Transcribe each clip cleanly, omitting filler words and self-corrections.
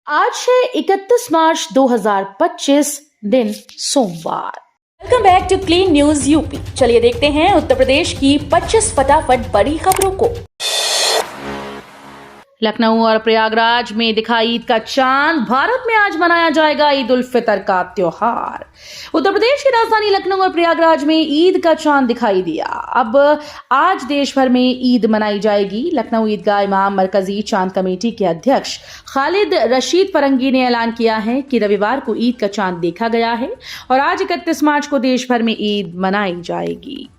आज है 31 मार्च 2025 दिन सोमवार। Welcome back to Clean News UP. चलिए देखते हैं उत्तर प्रदेश की 25 फटाफट बड़ी खबरों को। लखनऊ और प्रयागराज में दिखा ईद का चांद। भारत में आज मनाया जाएगा ईद उल फितर का त्योहार। उत्तर प्रदेश की राजधानी लखनऊ और प्रयागराज में ईद का चांद दिखाई दिया। अब आज देश भर में ईद मनाई जाएगी। लखनऊ ईदगाह इमाम मरकजी चांद कमेटी के अध्यक्ष खालिद रशीद फरंगी ने ऐलान किया है कि रविवार को ईद का चांद देखा गया है और आज 31 मार्च को देश भर में ईद मनाई जाएगी।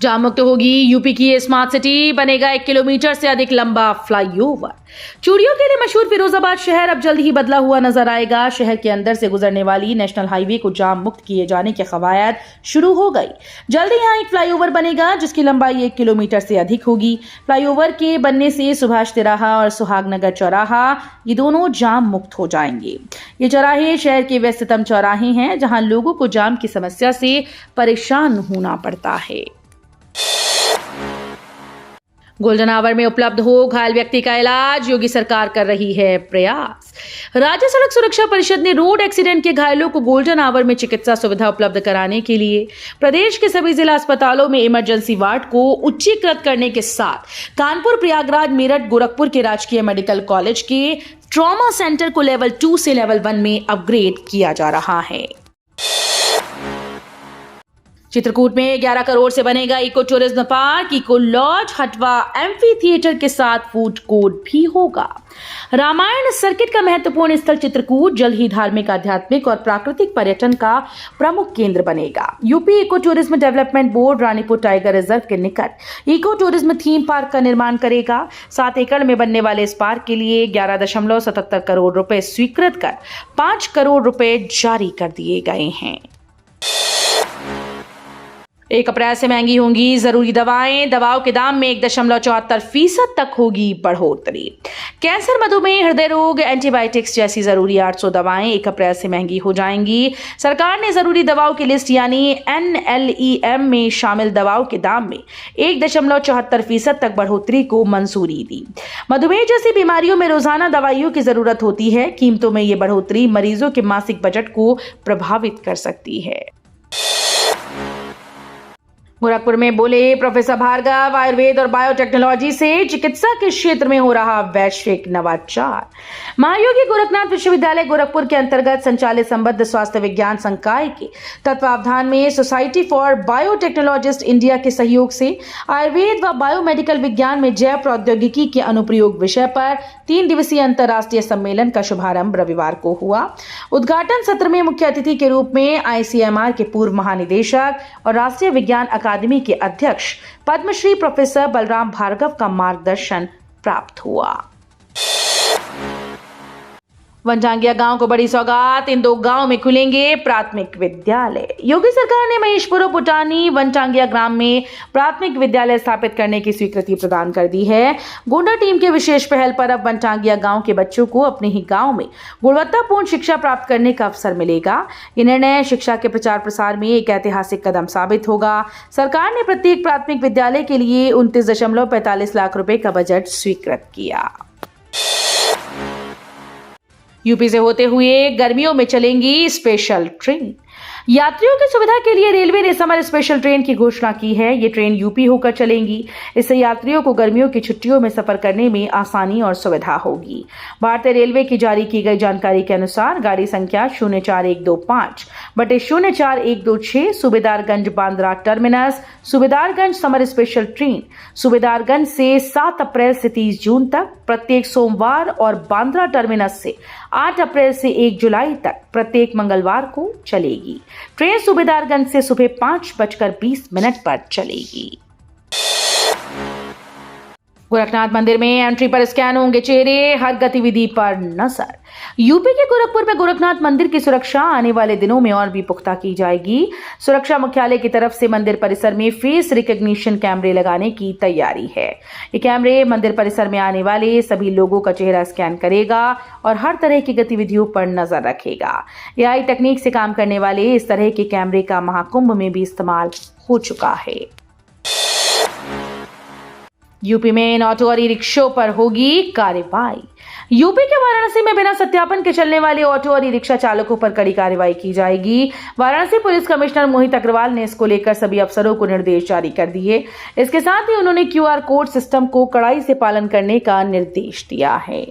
जाम मुक्त होगी यूपी की ये स्मार्ट सिटी। बनेगा 1 किलोमीटर से अधिक लंबा फ्लाईओवर। चूड़ियों के लिए मशहूर फिरोजाबाद शहर अब जल्द ही बदला हुआ नजर आएगा। शहर के अंदर से गुजरने वाली नेशनल हाईवे को जाम मुक्त किए जाने की कवायद शुरू हो गई। जल्द ही यहाँ एक फ्लाईओवर बनेगा जिसकी लंबाई 1 किलोमीटर से अधिक होगी। फ्लाईओवर के बनने से सुभाष तिराहा और सुहागनगर चौराहा ये दोनों जाम मुक्त हो जाएंगे। ये चौराहे शहर के व्यस्ततम चौराहे हैं जहां लोगों को जाम की समस्या से परेशान होना पड़ता है। गोल्डन आवर में उपलब्ध हो घायल व्यक्ति का इलाज। योगी सरकार कर रही है प्रयास। राज्य सड़क सुरक्षा परिषद ने रोड एक्सीडेंट के घायलों को गोल्डन आवर में चिकित्सा सुविधा उपलब्ध कराने के लिए प्रदेश के सभी जिला अस्पतालों में इमरजेंसी वार्ड को उच्चीकृत करने के साथ कानपुर, प्रयागराज, मेरठ, गोरखपुर के राजकीय मेडिकल कॉलेज के ट्रॉमा सेंटर को लेवल 2 से लेवल 1 में अपग्रेड किया जा रहा है। चित्रकूट में 11 करोड़ से बनेगा eco tourism park. Eco lodge, हटवा, एम्फी थिएटर के साथ फूड कोर्ट भी होगा। रामायण सर्किट का महत्वपूर्ण स्थल चित्रकूट जल्द ही धार्मिक, आध्यात्मिक और प्राकृतिक पर्यटन का प्रमुख केंद्र बनेगा। UP eco tourism development board Ranipur tiger reserve के निकट इको टूरिज्म थीम पार्क का निर्माण करेगा। 7 एकड़ में बनने वाले इस पार्क के लिए 11.77 करोड़ रुपए स्वीकृत कर 5 करोड़ रुपए जारी कर दिए गए हैं। 1 अप्रैल से महंगी होंगी जरूरी दवाएं। दवाओं के दाम में 1.74% तक होगी बढ़ोतरी। कैंसर, मधुमेह, हृदय रोग, एंटीबायोटिक्स जैसी जरूरी 800 दवाएं 1 अप्रैल से महंगी हो जाएंगी। सरकार ने जरूरी दवाओं की लिस्ट यानी NLEM में शामिल दवाओं के दाम में 1.74% तक बढ़ोतरी को मंजूरी दी। मधुमेह जैसी बीमारियों में रोजाना दवाइयों की जरूरत होती है। कीमतों में ये बढ़ोतरी मरीजों के मासिक बजट को प्रभावित कर सकती है। गोरखपुर में बोले प्रोफेसर भार्गव, आयुर्वेद और बायोटेक्नोलॉजी से चिकित्सा के क्षेत्र में हो रहा वैश्विक नवाचार। महायोगी गोरखनाथ विश्वविद्यालय गोरखपुर के अंतर्गत संचालित संबद्ध स्वास्थ्य विज्ञान संकाय के तत्वावधान में सोसाइटी फॉर बायोटेक्नोलॉजिस्ट इंडिया के सहयोग से आयुर्वेद व बायोमेडिकल विज्ञान में जैव प्रौद्योगिकी के अनुप्रयोग विषय पर 3 दिवसीय अंतर्राष्ट्रीय सम्मेलन का शुभारंभ रविवार को हुआ। उद्घाटन सत्र में मुख्य अतिथि के रूप में ICMR के पूर्व महानिदेशक और राष्ट्रीय विज्ञान अकादमी के अध्यक्ष पद्मश्री प्रोफेसर बलराम भार्गव का मार्गदर्शन प्राप्त हुआ। वनटांगिया गांव को बड़ी सौगात। इन 2 गांव में खुलेंगे प्राथमिक विद्यालय। योगी सरकार ने महेशपुर और पुटानी वनटांगिया ग्राम में प्राथमिक विद्यालय स्थापित करने की स्वीकृति प्रदान कर दी है। गोंडा टीम के विशेष पहल पर अब वनटांगिया गांव के बच्चों को अपने ही गांव में गुणवत्तापूर्ण शिक्षा प्राप्त करने का अवसर मिलेगा। ये निर्णय शिक्षा के प्रचार प्रसार में एक ऐतिहासिक कदम साबित होगा। सरकार ने प्रत्येक प्राथमिक विद्यालय के लिए 29.45 लाख रुपए का बजट स्वीकृत किया। यूपी से होते हुए गर्मियों में चलेंगी स्पेशल ट्रेन। यात्रियों की सुविधा के लिए रेलवे ने समर स्पेशल ट्रेन की घोषणा की है। ये ट्रेन यूपी होकर चलेंगी। इससे यात्रियों को गर्मियों की छुट्टियों में सफर करने में आसानी और सुविधा होगी। भारतीय रेलवे की जारी की गई जानकारी के अनुसार गाड़ी संख्या 04125/04126 Subedarganj Bandra terminus Subedarganj summer special train Subedarganj से 7 अप्रैल से 30 जून तक प्रत्येक सोमवार और बांद्रा टर्मिनस से 8 अप्रैल से 1 जुलाई तक प्रत्येक मंगलवार को चलेगी। ट्रेन सूबेदारगंज से सुबह 5:20 पर चलेगी। गोरखनाथ मंदिर में एंट्री पर स्कैन होंगे चेहरे, हर गतिविधि पर नजर। यूपी के गोरखपुर में गोरखनाथ मंदिर की सुरक्षा आने वाले दिनों में और भी पुख्ता की जाएगी। सुरक्षा मुख्यालय की तरफ से मंदिर परिसर में फेस रिकॉग्निशन कैमरे लगाने की तैयारी है। ये कैमरे मंदिर परिसर में आने वाले सभी लोगों का चेहरा स्कैन करेगा और हर तरह की गतिविधियों पर नजर रखेगा। AI तकनीक से काम करने वाले इस तरह के कैमरे का महाकुंभ में भी इस्तेमाल हो चुका है। यूपी में इन ऑटो और ई रिक्शों पर होगी कार्रवाई। यूपी के वाराणसी में बिना सत्यापन के चलने वाले ऑटो और ई रिक्शा चालकों पर कड़ी कार्रवाई की जाएगी। वाराणसी पुलिस कमिश्नर मोहित अग्रवाल ने इसको लेकर सभी अफसरों को निर्देश जारी कर दिए। इसके साथ ही उन्होंने क्यूआर कोड सिस्टम को कड़ाई से पालन करने का निर्देश दिया है।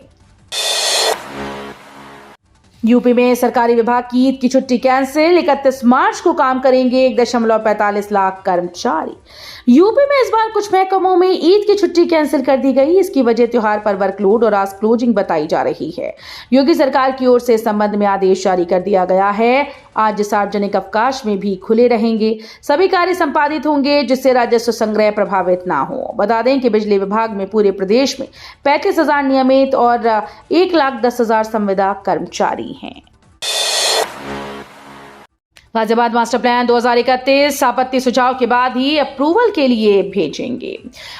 यूपी में सरकारी विभाग की ईद की छुट्टी कैंसिल। 31 मार्च को काम करेंगे 1.45 लाख कर्मचारी। यूपी में इस बार कुछ महकमों में ईद की छुट्टी कैंसिल कर दी गई। इसकी वजह त्योहार पर वर्कलोड और आज क्लोजिंग बताई जा रही है। योगी सरकार की ओर से इस संबंध में आदेश जारी कर दिया गया है। आज सार्वजनिक अवकाश में भी खुले रहेंगे, सभी कार्य संपादित होंगे जिससे राजस्व संग्रह प्रभावित ना हो। बता दें कि बिजली विभाग में पूरे प्रदेश में 35,000 नियमित और 1,10,000 संविदा कर्मचारी हैं। गाजियाबाद मास्टर प्लान 2031 आपत्ति सुझाव के बाद ही अप्रूवल के लिए भेजेंगे।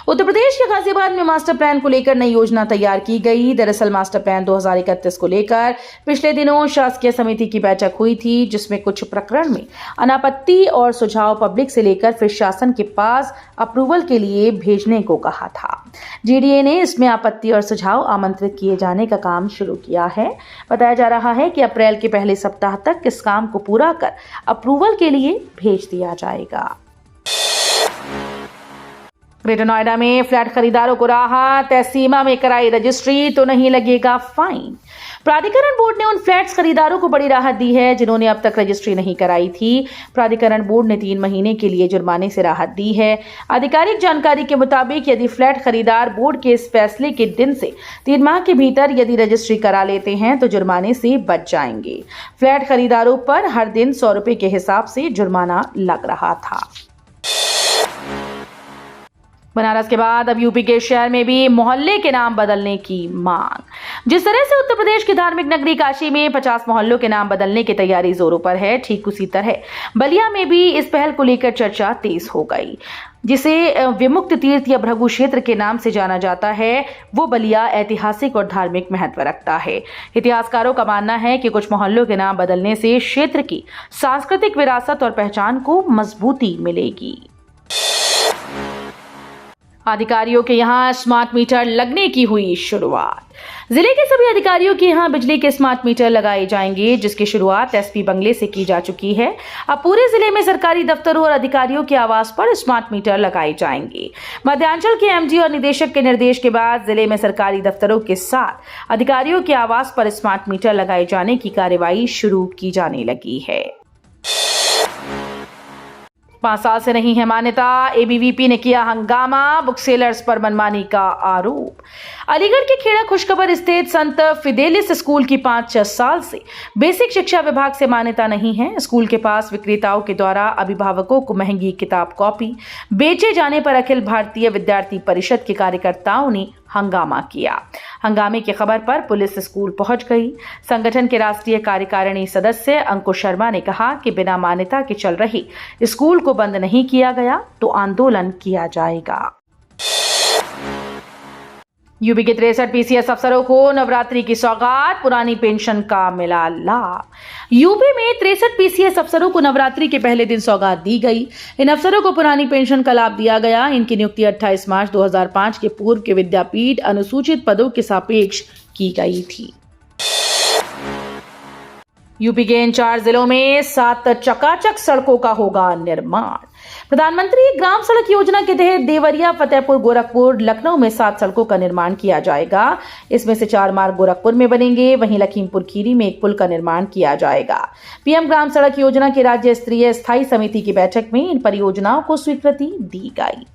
उत्तर प्रदेश के गाजियाबाद में मास्टर प्लान को लेकर नई योजना तैयार की गई। दरअसल मास्टर प्लान 2031 को लेकर पिछले दिनों शासकीय समिति की बैठक हुई थी, जिसमें कुछ प्रकरण में अनापत्ति और सुझाव पब्लिक से लेकर फिर शासन के पास अप्रूवल के लिए भेजने को कहा था। जीडीए ने इसमें आपत्ति और सुझाव आमंत्रित किए जाने का काम शुरू किया है। बताया जा रहा है कि अप्रैल के पहले सप्ताह तक इस काम को पूरा कर अप्रूवल के लिए भेज दिया जाएगा। ग्रेटर नोएडा में फ्लैट खरीदारों को राहत। तय सीमा में कराई रजिस्ट्री तो नहीं लगेगा फाइन। प्राधिकरण बोर्ड ने उन फ्लैट्स खरीदारों को बड़ी राहत दी है जिन्होंने अब तक रजिस्ट्री नहीं कराई थी। प्राधिकरण बोर्ड ने 3 महीने के लिए जुर्माने से राहत दी है। आधिकारिक जानकारी के मुताबिक यदि फ्लैट खरीदार बोर्ड के इस फैसले के दिन से 3 माह के भीतर यदि रजिस्ट्री करा लेते हैं तो जुर्माने से बच जाएंगे। फ्लैट खरीदारों पर हर दिन 100 रुपए के हिसाब से जुर्माना लग रहा था। बनारस के बाद अब यूपी के शहर में भी मोहल्ले के नाम बदलने की मांग। जिस तरह से उत्तर प्रदेश की धार्मिक नगरी काशी में 50 मोहल्लों के नाम बदलने की तैयारी जोरों पर है, ठीक उसी तरह बलिया में भी इस पहल को लेकर चर्चा तेज हो गई। जिसे विमुक्त तीर्थ या भृगु क्षेत्र के नाम से जाना जाता है, वो बलिया ऐतिहासिक और धार्मिक महत्व रखता है। इतिहासकारों का मानना है कि कुछ मोहल्लों के नाम बदलने से क्षेत्र की सांस्कृतिक विरासत और पहचान को मजबूती मिलेगी। अधिकारियों के यहां स्मार्ट मीटर लगने की हुई शुरुआत। जिले के सभी अधिकारियों के यहां बिजली के स्मार्ट मीटर लगाए जाएंगे, जिसकी शुरुआत एसपी बंगले से की जा चुकी है। अब पूरे जिले में सरकारी दफ्तरों और अधिकारियों के आवास पर स्मार्ट मीटर लगाए जाएंगे। मध्यांचल के एमडी और निदेशक के निर्देश के बाद जिले में सरकारी दफ्तरों के साथ अधिकारियों के आवास पर स्मार्ट मीटर लगाए जाने की कार्यवाही शुरू की जाने लगी है। 5 साल से नहीं है मान्यता। एबीवीपी ने किया हंगामा। बुक सेलर्स पर मनमानी का आरोप। अलीगढ़ के खेड़ा खुशखबर स्थित संत फिदेलिस स्कूल की 5-6 साल से बेसिक शिक्षा विभाग से मान्यता नहीं है। स्कूल के पास विक्रेताओं के द्वारा अभिभावकों को महंगी किताब कॉपी बेचे जाने पर अखिल भारतीय विद्यार्थी परिषद के कार्यकर्ताओं ने हंगामा किया। हंगामे की खबर पर पुलिस स्कूल पहुंच गई। संगठन के राष्ट्रीय कार्यकारिणी सदस्य अंकुश शर्मा ने कहा कि बिना मान्यता के चल रही स्कूल को बंद नहीं किया गया तो आंदोलन किया जाएगा। यूपी के 63 पीसीएस अफसरों को नवरात्रि की सौगात। पुरानी पेंशन का मिला लाभ। यूपी में 63 पीसीएस अफसरों को नवरात्रि के पहले दिन सौगात दी गई। इन अफसरों को पुरानी पेंशन का लाभ दिया गया। इनकी नियुक्ति 28 मार्च 2005 के पूर्व के विद्यापीठ अनुसूचित पदों के सापेक्ष की गई थी। यूपी के इन 4 जिलों में 7 चकाचक सड़कों का होगा निर्माण। प्रधानमंत्री ग्राम सड़क योजना के तहत देवरिया, फतेहपुर, गोरखपुर, लखनऊ में 7 सड़कों का निर्माण किया जाएगा। इसमें से 4 मार्ग गोरखपुर में बनेंगे। वहीं लखीमपुर खीरी में एक पुल का निर्माण किया जाएगा। पीएम ग्राम सड़क योजना की राज्य स्तरीय स्थायी समिति की बैठक में इन परियोजनाओं को स्वीकृति दी गई।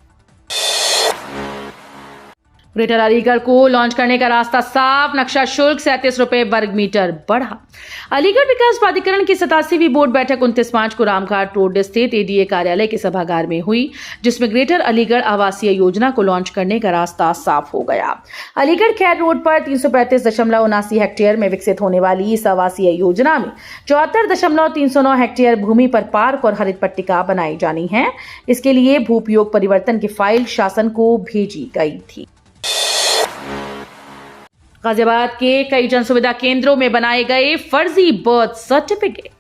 ग्रेटर अलीगढ़ को लॉन्च करने का रास्ता साफ। नक्शा शुल्क 37 रुपए वर्ग मीटर बढ़ा। अलीगढ़ विकास प्राधिकरण की 87वीं बोर्ड बैठक 29 मार्च को रामघाट रोड स्थित एडीए कार्यालय के सभागार में हुई, जिसमें ग्रेटर अलीगढ़ आवासीय योजना को लॉन्च करने का रास्ता साफ हो गया। अलीगढ़ खैर रोड पर 335.79 हेक्टेयर में विकसित होने वाली इस आवासीय योजना में 74.309 हेक्टेयर भूमि पर पार्क और हरित पट्टिका बनाई जानी है। इसके लिए भू उपयोग परिवर्तन की फाइल शासन को भेजी गई थी। गाजियाबाद के कई जन सुविधा केंद्रों में बनाए गए फर्जी बर्थ सर्टिफिकेट।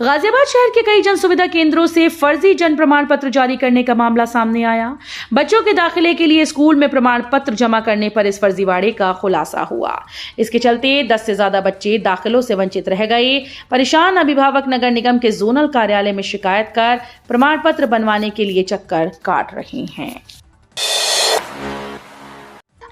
गाजियाबाद शहर के कई जन सुविधा केंद्रों से फर्जी जन्म प्रमाण पत्र जारी करने का मामला सामने आया। बच्चों के दाखिले के लिए स्कूल में प्रमाण पत्र जमा करने पर इस फर्जीवाड़े का खुलासा हुआ। इसके चलते 10 से ज्यादा बच्चे दाखिलों से वंचित रह गए। परेशान अभिभावक नगर निगम के जोनल कार्यालय में शिकायत कर प्रमाण पत्र बनवाने के लिए चक्कर काट रहे हैं।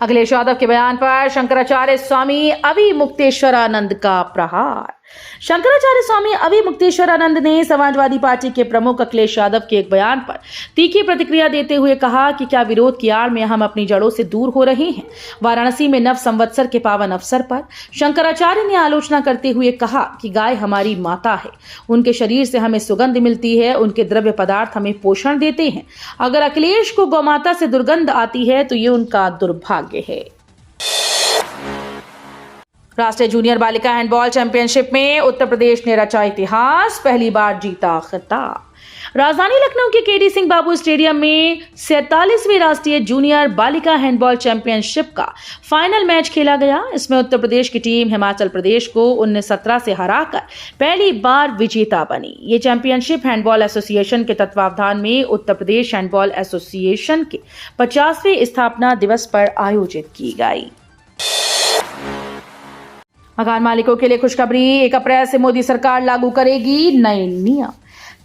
अखिलेश यादव के बयान पर शंकराचार्य स्वामी अविमुक्तेश्वरानंद का प्रहार। शंकराचार्य स्वामी अविमुक्तेश्वरानंद ने समाजवादी पार्टी के प्रमुख अखिलेश यादव के एक बयान पर तीखी प्रतिक्रिया देते हुए कहा कि क्या विरोध की आड़ में हम अपनी जड़ों से दूर हो रहे हैं। वाराणसी में नव संवत्सर के पावन अवसर पर शंकराचार्य ने आलोचना करते हुए कहा कि गाय हमारी माता है, उनके शरीर से हमें सुगंध मिलती है, उनके द्रव्य पदार्थ हमें पोषण देते हैं। अगर अखिलेश को गौमाता से दुर्गंध आती है तो ये उनका दुर्भाग्य है। राष्ट्रीय जूनियर बालिका हैंडबॉल चैंपियनशिप में उत्तर प्रदेश ने रचा इतिहास, पहली बार जीता खिताब। राजधानी लखनऊ के केडी सिंह बाबू स्टेडियम में 47वीं राष्ट्रीय जूनियर बालिका हैंडबॉल चैंपियनशिप का फाइनल मैच खेला गया। इसमें उत्तर प्रदेश की टीम हिमाचल प्रदेश को 19-17 से हराकर पहली बार विजेता बनी। ये चैंपियनशिप हैंडबॉल एसोसिएशन के तत्वावधान में उत्तर प्रदेश हैंडबॉल एसोसिएशन के 50वें स्थापना दिवस पर आयोजित की गई। मकान मालिकों के लिए खुशखबरी, 1 अप्रैल से मोदी सरकार लागू करेगी नए नियम।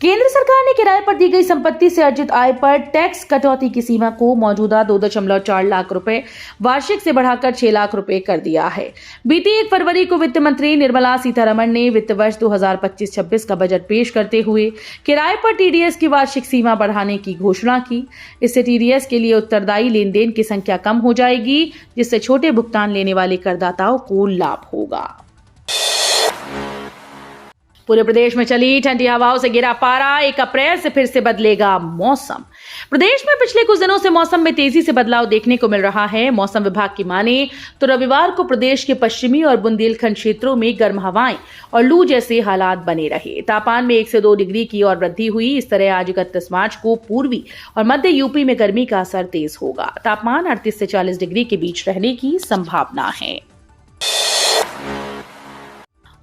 केंद्र सरकार ने किराए पर दी गई संपत्ति से अर्जित आय पर टैक्स कटौती की सीमा को मौजूदा 2.4 लाख रुपए वार्षिक से बढ़ाकर 6 लाख रुपए कर दिया है। बीती 1 फरवरी को वित्त मंत्री निर्मला सीतारमण ने वित्त वर्ष 2025-26 का बजट पेश करते हुए किराए पर टीडीएस की वार्षिक सीमा बढ़ाने की घोषणा की। इससे टीडीएस के लिए उत्तरदायी लेन देन की संख्या कम हो जाएगी, जिससे छोटे भुगतान लेने वाले करदाताओं को लाभ होगा। पूरे प्रदेश में चली ठंडी हवाओं से गिरा पारा, 1 अप्रैल से फिर से बदलेगा मौसम। प्रदेश में पिछले कुछ दिनों से मौसम में तेजी से बदलाव देखने को मिल रहा है। मौसम विभाग की माने तो रविवार को प्रदेश के पश्चिमी और बुंदेलखंड क्षेत्रों में गर्म हवाएं और लू जैसे हालात बने रहे। तापमान में 1 से 2 डिग्री की और वृद्धि हुई। इस तरह आज 31 मार्च को पूर्वी और मध्य यूपी में गर्मी का असर तेज होगा। तापमान 38 से 40 डिग्री के बीच रहने की संभावना है।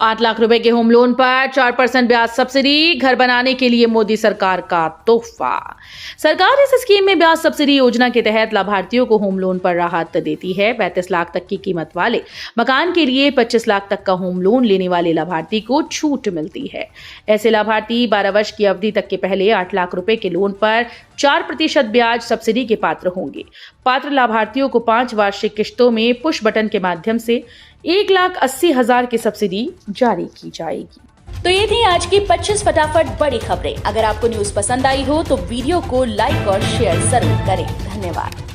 8 लाख रुपए के होम लोन पर 4% ब्याज सब्सिडी, घर बनाने के लिए मोदी सरकार का तोहफा। सरकार इस स्कीम में ब्याज सब्सिडी योजना के तहत लाभार्थियों को होम लोन पर राहत देती है। 35 लाख तक की कीमत वाले मकान के लिए 25 लाख तक का होम लोन लेने वाले लाभार्थी को छूट मिलती है। ऐसे लाभार्थी 12 वर्ष की अवधि तक के पहले 8 लाख रुपए के लोन पर 4% ब्याज सब्सिडी के पात्र होंगे। पात्र लाभार्थियों को 5 वार्षिक किश्तों में पुश बटन के माध्यम से 1,80,000 की सब्सिडी जारी की जाएगी। तो ये थी आज की 25 फटाफट बड़ी खबरें। अगर आपको न्यूज पसंद आई हो तो वीडियो को लाइक और शेयर जरूर करें। धन्यवाद।